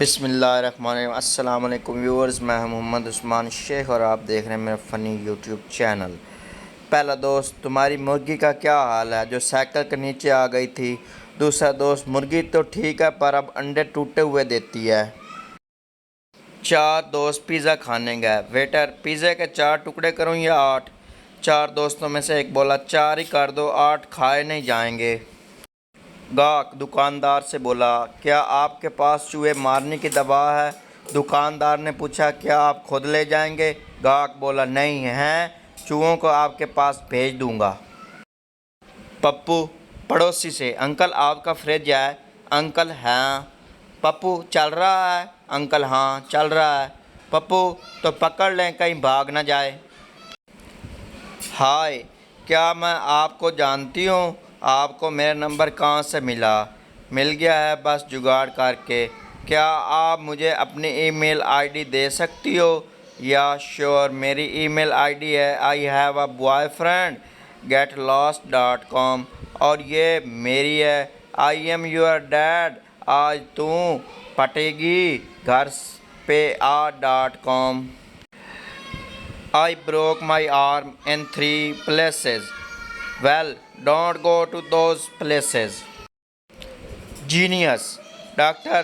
बिस्मिल्लाहिर्रहमानिर्रहीम। अस्सलाम वालेकुम व्यूअर्स, मैं मोहम्मद उस्मान शेख और आप देख रहे हैं मेरा फ़नी यूट्यूब चैनल। पहला दोस्त, तुम्हारी मुर्गी का क्या हाल है जो साइकिल के नीचे आ गई थी। दूसरा दोस्त, मुर्गी तो ठीक है पर अब अंडे टूटे हुए देती है। चार दोस्त पिज़्ज़ा खाने गए। वेटर, पिज़्ज़े के 4 टुकड़े करूं या 8? चार दोस्तों में से एक बोला, 4 ही कर दो, 8 खाए नहीं जाएंगे। गाहक दुकानदार से बोला, क्या आपके पास चूहे मारने की दवा है? दुकानदार ने पूछा, क्या आप खुद ले जाएंगे? गाहक बोला, नहीं है, चूहों को आपके पास भेज दूंगा। पप्पू पड़ोसी से, अंकल आपका फ्रिज है? अंकल, हाँ। पप्पू, चल रहा है? अंकल, हाँ चल रहा है। पप्पू, तो पकड़ लें कहीं भाग ना जाए। हाय, क्या मैं आपको जानती हूँ? आपको मेरा नंबर कहाँ से मिला? मिल गया है बस जुगाड़ करके। क्या आप मुझे अपनी ईमेल आईडी दे सकती हो? या श्योर, मेरी ईमेल आईडी है IHaveABoyfriend@last.com और ये मेरी है IAmYourDad आज तू पटेगी घर पे आ.com। I broke my arm in 3 places. Well, don't go to those places. Genius. Doctor,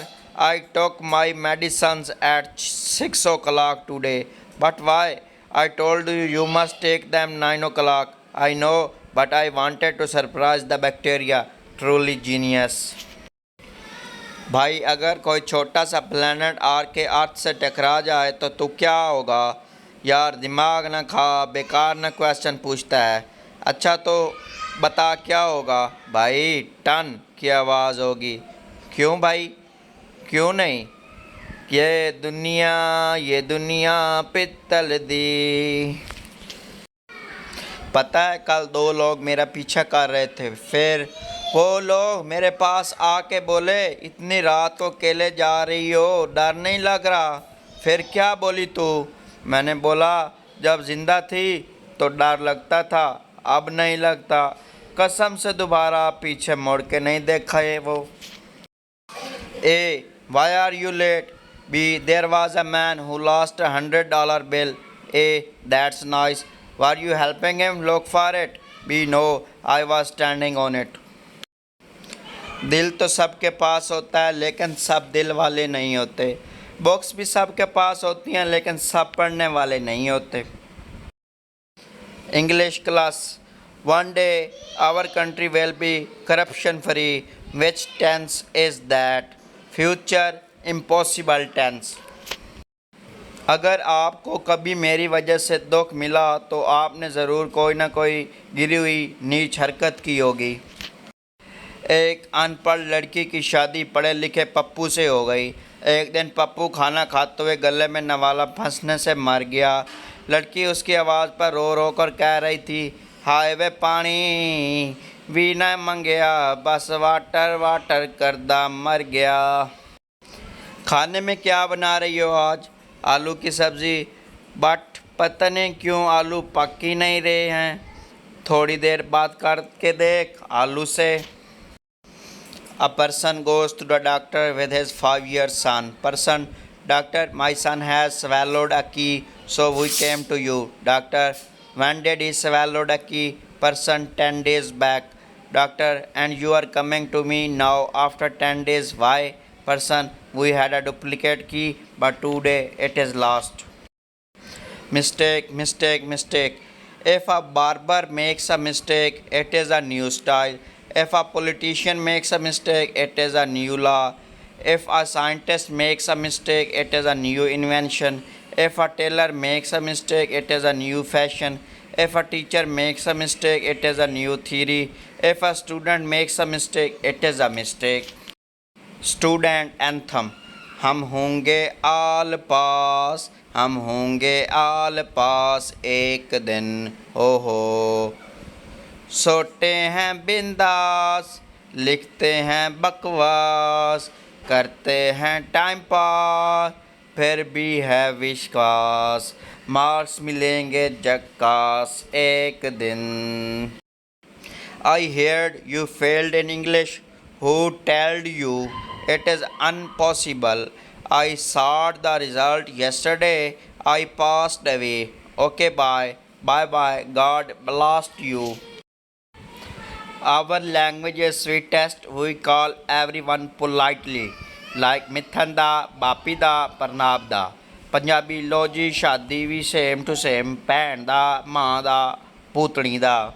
I took my medicines at 6 o'clock today. But why? I told you you must take them 9 o'clock. I know, but I wanted to surprise the bacteria. Truly genius. भाई, अगर कोई छोटा सा planet are के अर्थ से टकरा जाए तो क्या होगा? यार दिमाग ना खा, बेकार ना क्वेश्चन पूछता है। अच्छा तो बता क्या होगा? भाई, टन की आवाज़ होगी। क्यों भाई? क्यों नहीं? ये दुनिया पित्तल दी। पता है, कल 2 लोग मेरा पीछा कर रहे थे। फिर वो लोग मेरे पास आके बोले, इतनी रात को अकेले जा रही हो, डर नहीं लग रहा? फिर क्या बोली तू? मैंने बोला, जब जिंदा थी तो डर लगता था, अब नहीं लगता। कसम से दोबारा पीछे मुड़ के नहीं देखा है वो। A. Why are you late? B. There was a man who lost $100 bill. A. That's nice. Were you helping him look for it? B. No, I was standing on it. दिल तो सबके पास होता है लेकिन सब दिल वाले नहीं होते। बुक्स भी सबके पास होती हैं लेकिन सब पढ़ने वाले नहीं होते। English class. One day our country will be corruption free. Which tense is that? Future impossible tense. अगर आपको कभी मेरी वजह से दुख मिला तो आपने ज़रूर कोई ना कोई गिरी हुई नीच हरकत की होगी। एक अनपढ़ लड़की की शादी पढ़े लिखे पप्पू से हो गई। एक दिन पप्पू खाना खाते हुए गले में नवाला फंसने से मर गया। लड़की उसकी आवाज़ पर रो रो कर कह रही थी, हाय वे पानी भी न मंगया, बस वाटर वाटर करदा मर गया। खाने में क्या बना रही हो आज? आलू की सब्ज़ी। बट पता नहीं क्यों आलू पक ही नहीं रहे हैं। थोड़ी देर बाद करके देख आलू से। A person goes to the doctor with his 5-year son. Person, doctor, my son has swallowed a key, so we came to you. Doctor, when did he swallowed a key? Person, 10 days back. Doctor, and you are coming to me now after 10 days. Why? Person, we had a duplicate key, but today it is lost. Mistake, mistake, mistake. If a barber makes a mistake, it is a new style. If a politician makes a mistake, it is a new law. If a scientist makes a mistake, it is a new invention. If a tailor makes a mistake, it is a new fashion. If a teacher makes a mistake, it is a new theory. If a student makes a mistake, it is a mistake. Student anthem. हम होंगे आल पास, हम होंगे आल पास एक दिन, हो हो। सोते हैं बिंदास, लिखते हैं बकवास, करते हैं टाइम पास, फिर भी है विश्वास, मार्क्स मिलेंगे जक्कास एक दिन। I heard you failed in English. Who told you? It is impossible. I saw the result yesterday. I passed away. Okay, bye. Bye bye. God bless you. Our language is sweetest. We call everyone politely, like Mithanda, Bapida, Parnabda. Punjabi ਲੋ ਜੀ ਸ਼ਾਦੀ ਵੀ same to same ਭੈਣ ਦਾ ਮਾਂ ਦਾ ਪੂਤਣੀ ਦਾ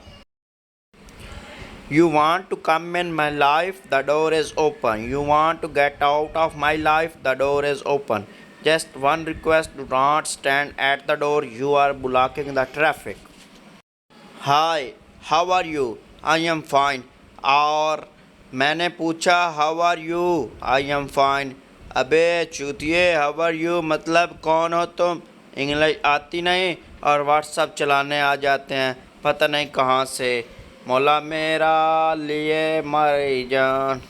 You want to come in my life, the door is open. You want to get out of my life, the door is open. Just one request, do not stand at the door, you are blocking the traffic. Hi, how are you? I am fine. और मैंने पूछा how are you? I am fine. अबे चूतिए how are you मतलब कौन हो तुम? English आती नहीं और व्हाट्सअप चलाने आ जाते हैं पता नहीं कहाँ से मौला मेरा लिए मरी जान.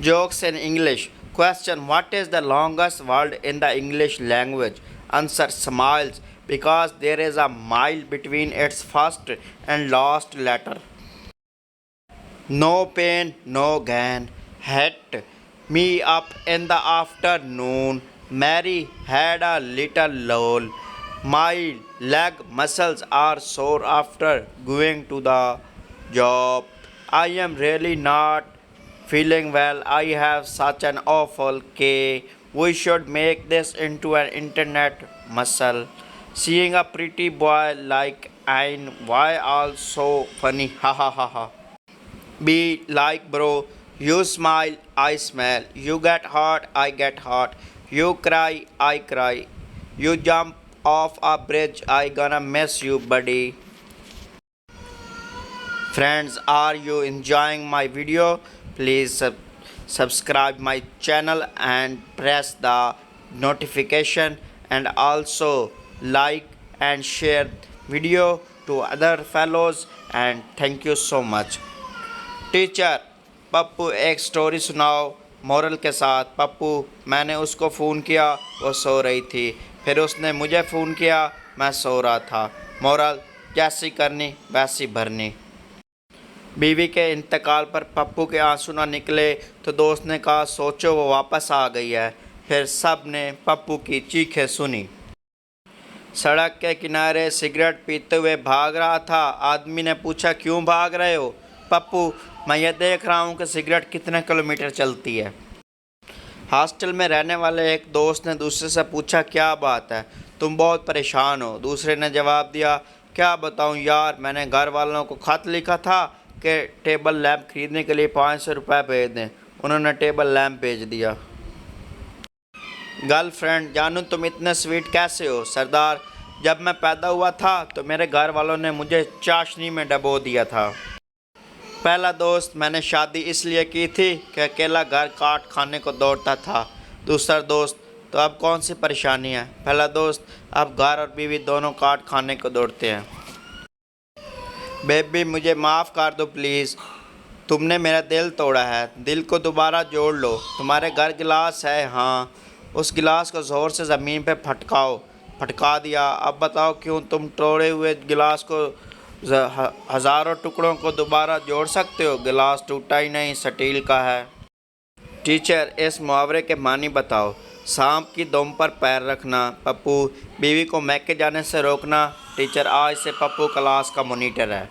Jokes in English. Question: What is the longest word in the English language? Answer: smiles, because there is a mile between its first and last letter. No pain, no gain. Hit me up in the afternoon. Mary had a little lull. My leg muscles are sore after going to the job. I am really not feeling well. I have such an awful K. We should make this into an internet muscle. Seeing a pretty boy like Ain, why all so funny? Ha ha ha ha. Be like bro. You smile, I smile. You get hot, I get hot. You cry, I cry. You jump off a bridge, I gonna miss you, buddy. Friends, are you enjoying my video? Please subscribe my channel and press the notification and also like and share video to other fellows and thank you so much. Teacher Pappu एक story सुनाओ moral के साथ. पप्पू मैंने उसको phone किया वो सो रही थी फिर उसने मुझे फ़ोन किया मैं सो रहा था. मोरल जैसी करनी वैसी भरनी. बीवी के इंतकाल पर पप्पू के आंसू ना निकले तो दोस्त ने कहा सोचो वो वापस आ गई है. फिर सब ने पप्पू की चीखें सुनी. सड़क के किनारे सिगरेट पीते हुए भाग रहा था. आदमी ने पूछा क्यों भाग रहे हो? पप्पू मैं ये देख रहा हूँ कि सिगरेट कितने किलोमीटर चलती है. हॉस्टल में रहने वाले एक दोस्त ने दूसरे से पूछा क्या बात है तुम बहुत परेशान हो. दूसरे ने जवाब दिया क्या बताऊँ यार मैंने घर वालों को खत लिखा था कि टेबल लैंप खरीदने के लिए 500 रुपये भेज दें. उन्होंने टेबल लैंप भेज दिया. गर्लफ्रेंड जानू तुम इतने स्वीट कैसे हो? सरदार जब मैं पैदा हुआ था तो मेरे घर वालों ने मुझे चाशनी में डबो दिया था. पहला दोस्त मैंने शादी इसलिए की थी कि अकेला घर काट खाने को दौड़ता था. दूसरा दोस्त तो अब कौन सी परेशानी है? पहला दोस्त अब घर और बीवी दोनों काट खाने को दौड़ते हैं. बेबी मुझे माफ़ कर दो प्लीज़. तुमने मेरा दिल तोड़ा है. दिल को दोबारा जोड़ लो. तुम्हारे घर गिलास है? हाँ. उस गिलास को ज़ोर से ज़मीन पे फटकाओ. फटका दिया. अब बताओ क्यों तुम तोड़े हुए गिलास को हज़ारों टुकड़ों को दोबारा जोड़ सकते हो? गिलास टूटा ही नहीं स्टील का है. टीचर इस मुहावरे के मानी बताओ. सांप की दुम पर पैर रखना. पप्पू बीवी को मैके जाने से रोकना. टीचर आज से पप्पू क्लास का मॉनिटर है.